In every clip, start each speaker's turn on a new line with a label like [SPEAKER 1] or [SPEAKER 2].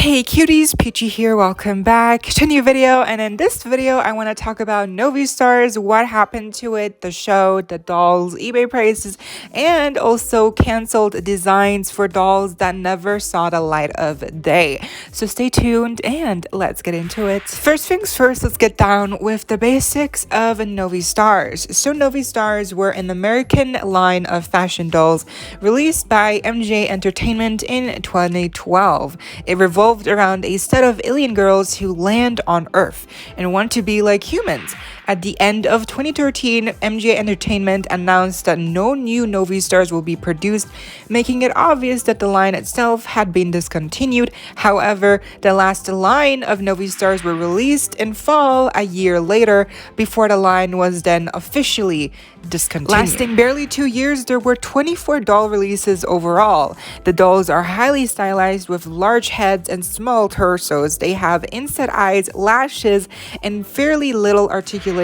[SPEAKER 1] Hey cuties, PeachY here, welcome back to a new video. And in this video I want to talk about NOVI STARS, what happened to it, the show, the dolls, eBay prices, and also canceled designs for dolls that never saw the light of day. So stay tuned and let's get into it. First things first, let's get down with the basics of NOVI STARS. So NOVI STARS were an American line of fashion dolls released by MJ Entertainment in 2012. It revolved around a set of alien girls who land on Earth and want to be like humans. At the end of 2013, MJ Entertainment announced that no new NOVI STARS will be produced, making it obvious that the line itself had been discontinued. However, the last line of NOVI STARS were released in fall a year later, before the line was then officially discontinued. Lasting barely 2 years, there were 24 doll releases overall. The dolls are highly stylized with large heads and small torsos. They have inset eyes, lashes, and fairly little articulation.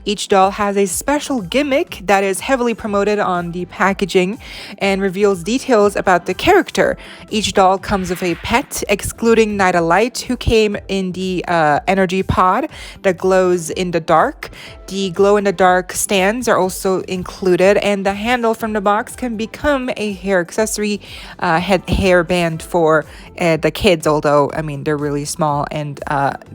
[SPEAKER 1] Each doll has a special gimmick that is heavily promoted on the packaging and reveals details about the character. Each doll comes with a pet, excluding Nida Light, who came in the energy pod that glows in the dark. The glow-in-the-dark stands are also included, and the handle from the box can become a hair accessory, hair band for the kids, although, I mean, they're really small and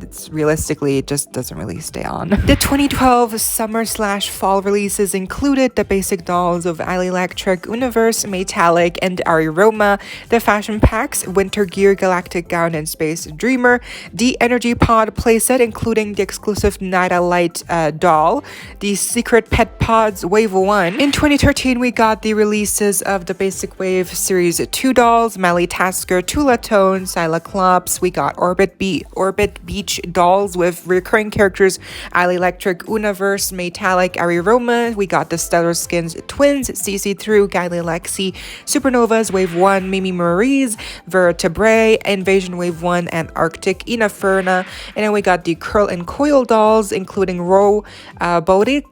[SPEAKER 1] it's realistically, it just doesn't really stay on. The 2012 summer/fall releases included the basic dolls of Ali Electric, Universe, Metallic, and Ariroma, the fashion packs, Winter Gear, Galactic Gown, and Space Dreamer, the Energy Pod playset, including the exclusive Nida Light doll, the Secret Pet Pods Wave 1. In 2013, we got the releases of the Basic Wave Series 2 dolls, Mally Tasker, Tula Tone, Cyclops. We got Orbit Beach dolls with recurring characters, Ali Electric, Universe, Metallic, Ariroma. We got the Stellar Skins twins, CC Through, Kylie Lexi, Supernovas Wave 1, Mimi Marie's, Vertebrae, Invasion Wave 1, and Arctic Inaferna. And then we got the Curl and Coil dolls, including Ro, Bodic,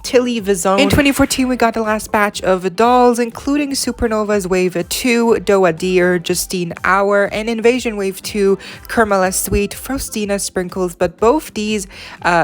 [SPEAKER 1] Tilly Vizone. In 2014, we got the last batch of dolls, including Supernovas Wave 2, Doa Deer, Justine Hour, and Invasion Wave 2, Carmela Sweet, Frostina Sprinkles. But both these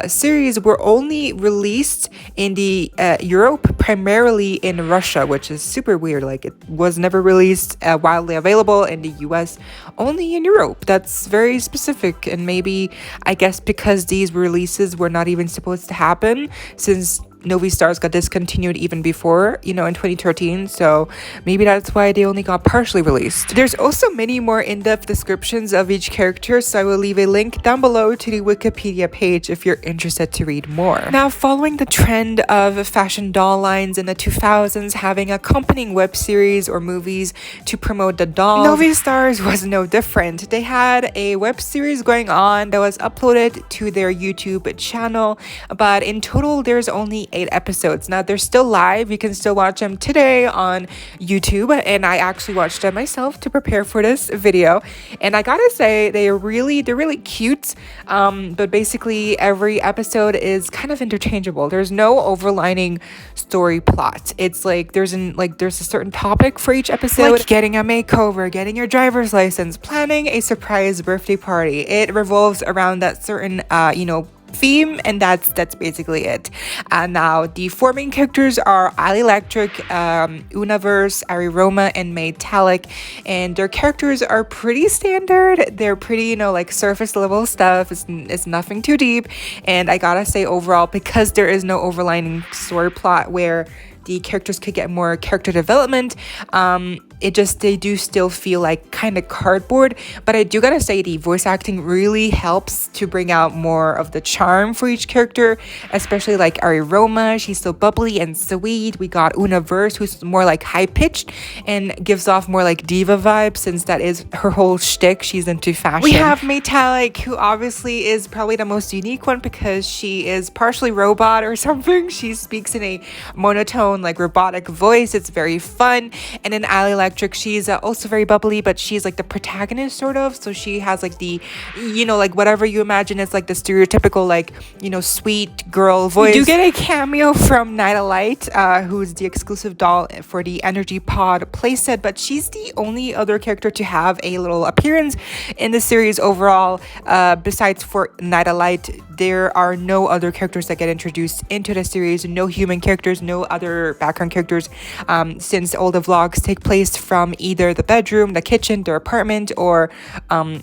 [SPEAKER 1] series were only released in the Europe, primarily in Russia, which is super weird. Like, it was never released widely available in the US, only in Europe. That's very specific, and maybe, I guess, because these releases were not even supposed to happen, since NOVI STARS got discontinued even before, in 2013, so maybe that's why they only got partially released. There's also many more in-depth descriptions of each character, so I will leave a link down below to the Wikipedia page if you're interested to read more. Now, following the trend of fashion doll lines in the 2000s having accompanying web series or movies to promote the dolls, NOVI STARS was no different. They had a web series going on that was uploaded to their YouTube channel, but in total there's only 8 episodes. Now, they're still live. You can still watch them today on YouTube, and I actually watched them myself to prepare for this video. And I gotta say, they're really cute, but basically every episode is kind of interchangeable. There's no overlining story plot. It's like there's a certain topic for each episode, like getting a makeover, getting your driver's license, planning a surprise birthday party. It revolves around that certain theme, and that's basically it. Now, the 4 main characters are Ali Electric, Universe, Ariroma, and Metallic, and their characters are pretty standard. They're pretty, like surface level stuff. It's nothing too deep, and I gotta say, overall, because there is no overlining story plot where the characters could get more character development, they do still feel like kind of cardboard. But I do gotta say, the voice acting really helps to bring out more of the charm for each character, especially like Ariroma. She's so bubbly and sweet. We got Universe, who's more like high-pitched and gives off more like diva vibes, since that is her whole shtick. She's into fashion. We have Metallic, who obviously is probably the most unique one because she is partially robot or something. She speaks in a monotone, like robotic voice. It's very fun. And then Ali electric. She's also very bubbly, but she's like the protagonist sort of. So she has like the, like whatever you imagine is like the stereotypical like, sweet girl voice. We do get a cameo from Night, who's the exclusive doll for the Energy Pod playset, but she's the only other character to have a little appearance in the series overall. Besides for Night, there are no other characters that get introduced into the series, no human characters, no other background characters, since all the vlogs take place from either the bedroom, the kitchen, their apartment, or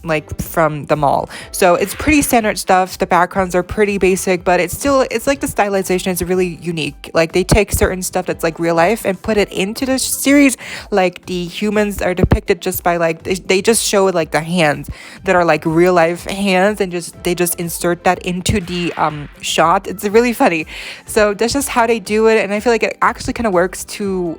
[SPEAKER 1] like from the mall. So it's pretty standard stuff. The backgrounds are pretty basic, but it's like the stylization is really unique. Like they take certain stuff that's like real life and put it into the series. Like the humans are depicted just by like they just show like the hands that are like real life hands, and they just insert that into the shot. It's really funny. So that's just how they do it, and I feel like it actually kind of works to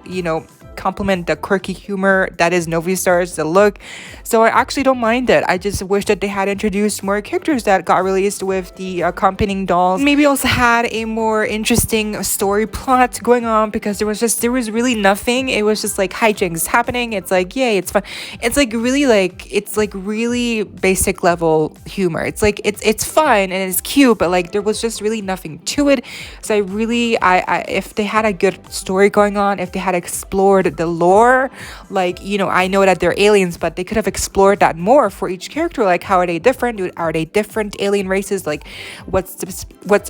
[SPEAKER 1] complement the quirky humor that is Novi Stars, the look. So I actually don't mind it. I just wish that they had introduced more characters that got released with the accompanying dolls. Maybe also had a more interesting story plot going on, because there was really nothing. It was just like hijinks happening. It's like, yay, it's fun. It's like really basic level humor. It's like it's fun and it's cute, but like there was just really nothing to it. So I if they had a good story going on, if they had explored the lore, like I know that they're aliens, but they could have explored that more for each character. Like, how are they different? Are they different alien races? Like, what's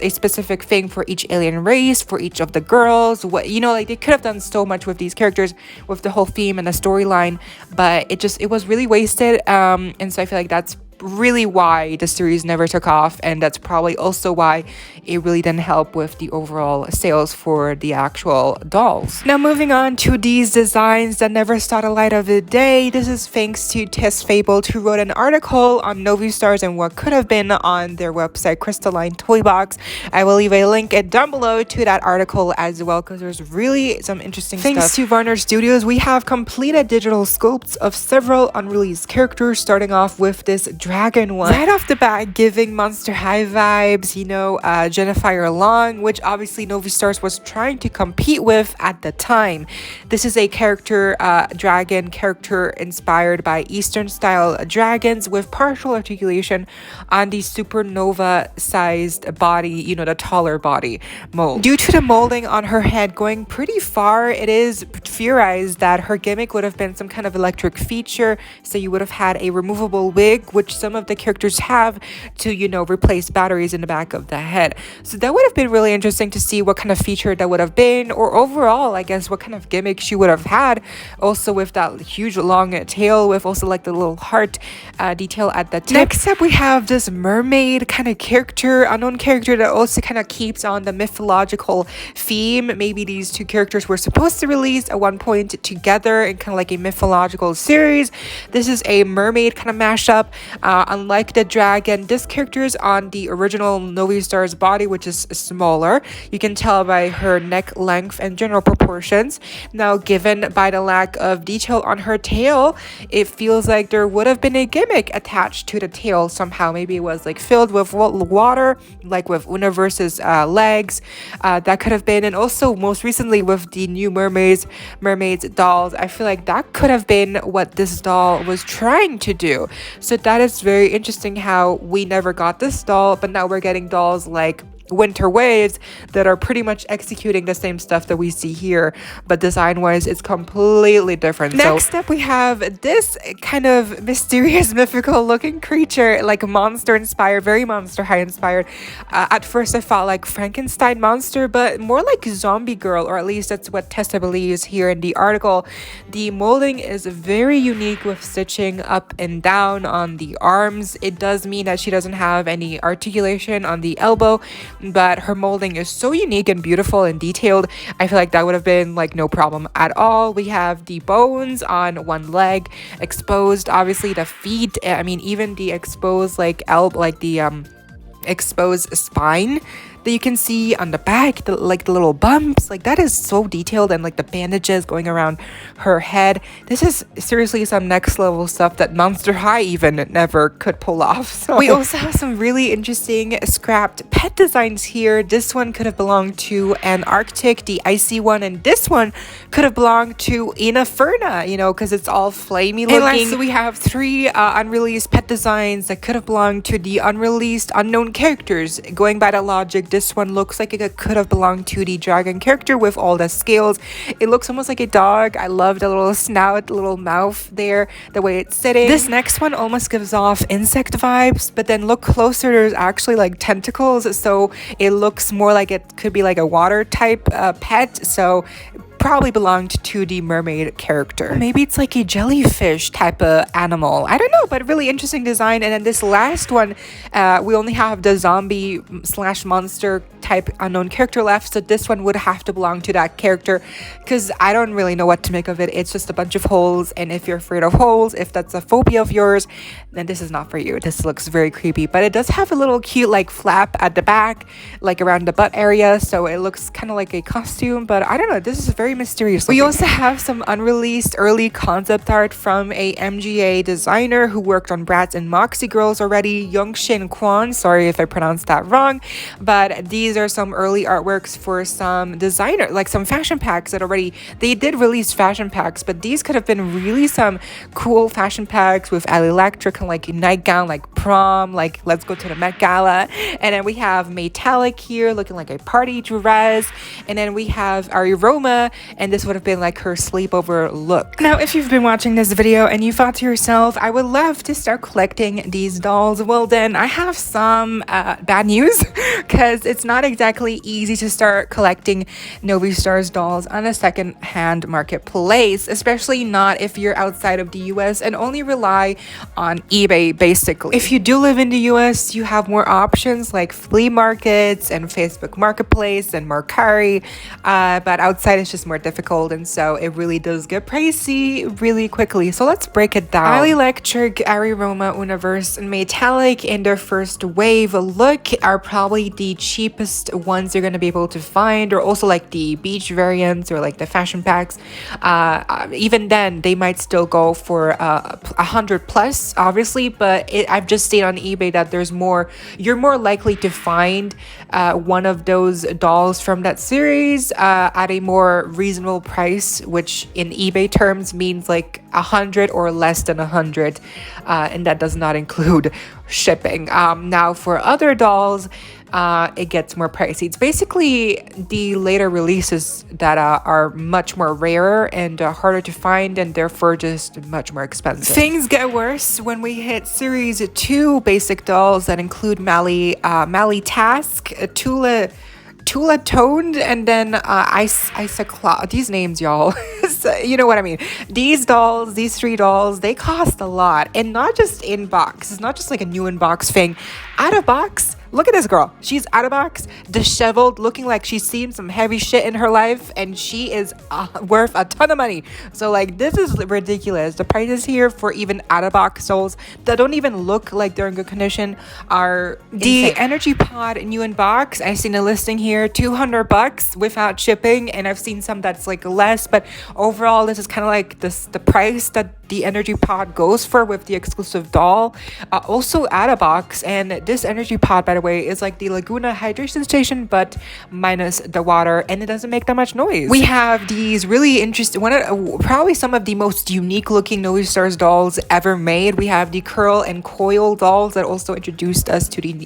[SPEAKER 1] a specific thing for each alien race, for each of the girls? What like they could have done so much with these characters, with the whole theme and the storyline, but it was really wasted. And so I feel like that's really why the series never took off, and that's probably also why it really didn't help with the overall sales for the actual dolls. Now moving on to these designs that never saw the light of the day. This is thanks to Tess Fable, who wrote an article on Novi Stars and what could have been on their website Crystalline Toy Box. I will leave a link down below to that article as well, because there's really some interesting stuff. Thanks to Warner Studios, we have completed digital sculpts of several unreleased characters, starting off with this dragon one. Right off the bat, giving Monster High vibes, Jennifer Long, which obviously Novi Stars was trying to compete with at the time. This is a dragon character inspired by Eastern style dragons with partial articulation on the supernova sized body, the taller body mold. Due to the molding on her head going pretty far, it is theorized that her gimmick would have been some kind of electric feature. So you would have had a removable wig, which some of the characters have, to replace batteries in the back of the head. So that would have been really interesting to see what kind of feature that would have been, or overall I guess what kind of gimmick she would have had, also with that huge long tail, with also like the little heart detail at the tip. Next up, we have this mermaid kind of character, unknown character, that also kind of keeps on the mythological theme. Maybe these two characters were supposed to release at one point together in kind of like a mythological series. This is a mermaid kind of mashup. Unlike the dragon, this character is on the original Novi Stars body, which is smaller. You can tell by her neck length and general proportions. Now, given by the lack of detail on her tail, it feels like there would have been a gimmick attached to the tail somehow. Maybe it was like filled with water, like with Universe's legs. That could have been. And also most recently with the new mermaids dolls, I feel like that could have been what this doll was trying to do. So that is very interesting how we never got this doll, but now we're getting dolls like Winter Waves that are pretty much executing the same stuff that we see here, but design wise it's completely different. Next up, we have this kind of mysterious mythical looking creature, like monster inspired, very Monster High inspired. At first I thought like Frankenstein monster, but more like zombie girl, or at least that's what Tessa believes here in the article. The molding is very unique, with stitching up and down on the arms. It does mean that she doesn't have any articulation on the elbow, but her molding is so unique and beautiful and detailed. I feel like that would have been like no problem at all. We have the bones on one leg exposed, obviously the feet, even the exposed like exposed spine that you can see on the back, the little bumps, like that is so detailed, and like the bandages going around her head. This is seriously some next level stuff that Monster High even never could pull off. So we also have some really interesting scrapped pet designs here. This one could have belonged to an Arctic, the icy one, and this one could have belonged to Inaferna, you know, because it's all flamey looking. And lastly, we have 3 unreleased pet designs that could have belonged to the unreleased unknown characters. Going by the logic, this one looks like it could have belonged to the dragon character with all the scales. It looks almost like a dog. I love the little snout, the little mouth there, the way it's sitting. This next one almost gives off insect vibes, but then look closer, there's actually like tentacles, so it looks more like it could be like a water type pet. So probably belonged to the mermaid character. Maybe it's like a jellyfish type of animal. I don't know, but really interesting design. And then this last one, we only have the zombie / monster type unknown character left. So this one would have to belong to that character because I don't really know what to make of it. It's just a bunch of holes. And if you're afraid of holes, if that's a phobia of yours, then this is not for you. This looks very creepy, but it does have a little cute like flap at the back, like around the butt area. So it looks kind of like a costume, but I don't know. This is very mysterious looking. We also have some unreleased early concept art from a MGA designer who worked on Bratz and Moxie Girls already, Youngshin Kwon. Sorry if I pronounced that wrong, but these are some early artworks for some designer, like some fashion packs that already, they did release fashion packs, but these could have been really some cool fashion packs with Ali Electric and like a nightgown, like prom, like let's go to the Met Gala. And then we have Metallic here looking like a party dress. And then we have Ariroma, and this would have been like her sleepover look. Now, if you've been watching this video and you thought to yourself, I would love to start collecting these dolls, well then I have some bad news because it's not exactly easy to start collecting Novi Stars dolls on a second-hand marketplace, especially not if you're outside of the US and only rely on eBay basically. If you do live in the US, you have more options like flea markets and Facebook Marketplace and Mercari, but outside it's just more difficult, and so it really does get pricey really quickly. So let's break it down. Ali Electric, Ariroma, Universe, and Metallic in their first wave look are probably the cheapest ones you're going to be able to find, or also like the beach variants or like the fashion packs. Even then they might still go for 100 plus obviously, but I've just seen on eBay that there's more, you're more likely to find one of those dolls from that series at a more reasonable price, which in eBay terms means like 100 or less than 100, and that does not include shipping. Now for other dolls, it gets more pricey. It's basically the later releases that are much more rarer and harder to find, and therefore just much more expensive. Things get worse when we hit series 2 basic dolls that include Mali Task, Tula Toned, and then Isaclaw. These names, y'all. So, you know what I mean. These dolls, these 3 dolls, they cost a lot, and not just in box. It's not just like a new in box thing. Out of box, look at this girl. She's out of box, disheveled, looking like she's seen some heavy shit in her life, and she is worth a ton of money. So like, this is ridiculous. The prices here for even out of box dolls that don't even look like they're in good condition are insane. The Energy Pod new in box, I've seen a listing here, $200 without shipping, and I've seen some that's like less, but overall this is kind of like the price that the Energy Pod goes for with the exclusive doll. Also out of box, and this Energy Pod, by the way, is like the Laguna hydration station but minus the water, and it doesn't make that much noise. We have these really interesting, probably some of the most unique looking Novi Stars dolls ever made. We have the Curl and Coil dolls that also introduced us to the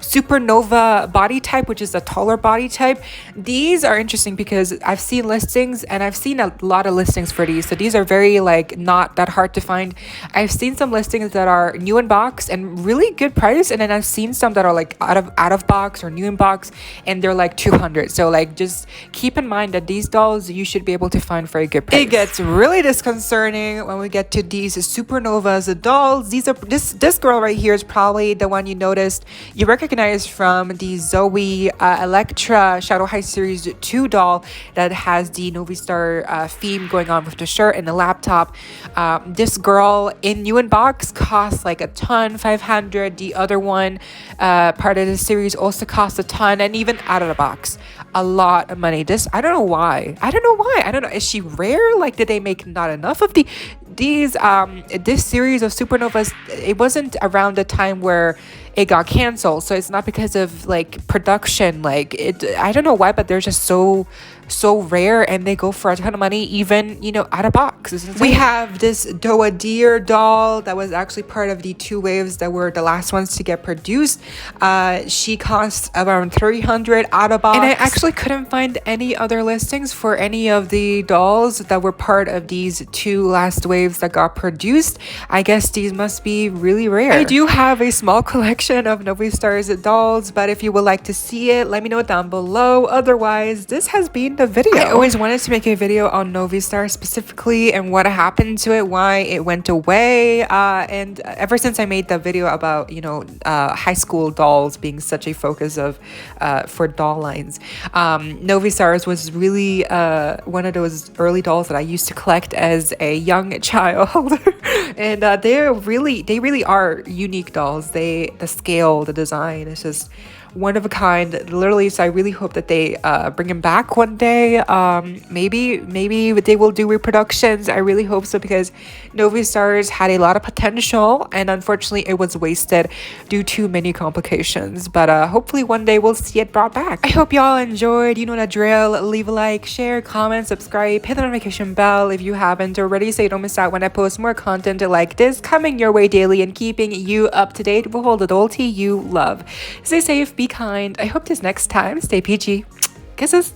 [SPEAKER 1] Supernova body type, which is a taller body type. These are interesting because I've seen listings, and I've seen a lot of listings for these, so these are very like not that hard to find. I've seen some listings that are new in box and really good price, and then I've seen some that are like out of box or new in box, and they're like 200. So like, just keep in mind that these dolls you should be able to find for a good price. It gets really disconcerting when we get to these Supernovas dolls. These are this girl right here is probably the one you noticed, you recognize from the Zoe Electra Shadow High Series 2 doll that has the Novi Star theme going on with the shirt and the laptop. This girl in new in box costs like a ton, 500. The other one part of the series also cost a ton, and even out of the box, a lot of money. This, I don't know why. I don't know. Is she rare? Like, did they make not enough of this series of supernovas? It wasn't around the time where it got canceled, so it's not because of like production. Like, I don't know why, but they're just so rare, and they go for a ton of money, even, you know, out of box. We have this Doa Deer doll that was actually part of the 2 waves that were the last ones to get produced. She costs around 300 out of box, and I actually couldn't find any other listings for any of the dolls that were part of these 2 last waves that got produced. I guess these must be really rare. I do have a small collection of Novi Stars dolls, but if you would like to see it, let me know down below. Otherwise, this has been the video. I always wanted to make a video on Novi Stars specifically and what happened to it, why it went away, and ever since I made the video about, you know, high school dolls being such a focus of for doll lines, Novi Stars was really one of those early dolls that I used to collect as a young child. And they really are unique dolls. The scale, the design is just one of a kind, literally. So I really hope that they bring him back one day. Maybe they will do reproductions. I really hope so, because Novi Stars had a lot of potential, and unfortunately it was wasted due to many complications. But hopefully one day we'll see it brought back. I hope y'all enjoyed. You know the drill. Leave a like, share, comment, subscribe, hit the notification bell if you haven't already, so you don't miss out when I post more content like this coming your way daily and keeping you up to date with all the doll tea you love. Stay safe, be kind. I hope this next time stay peachy. Kisses.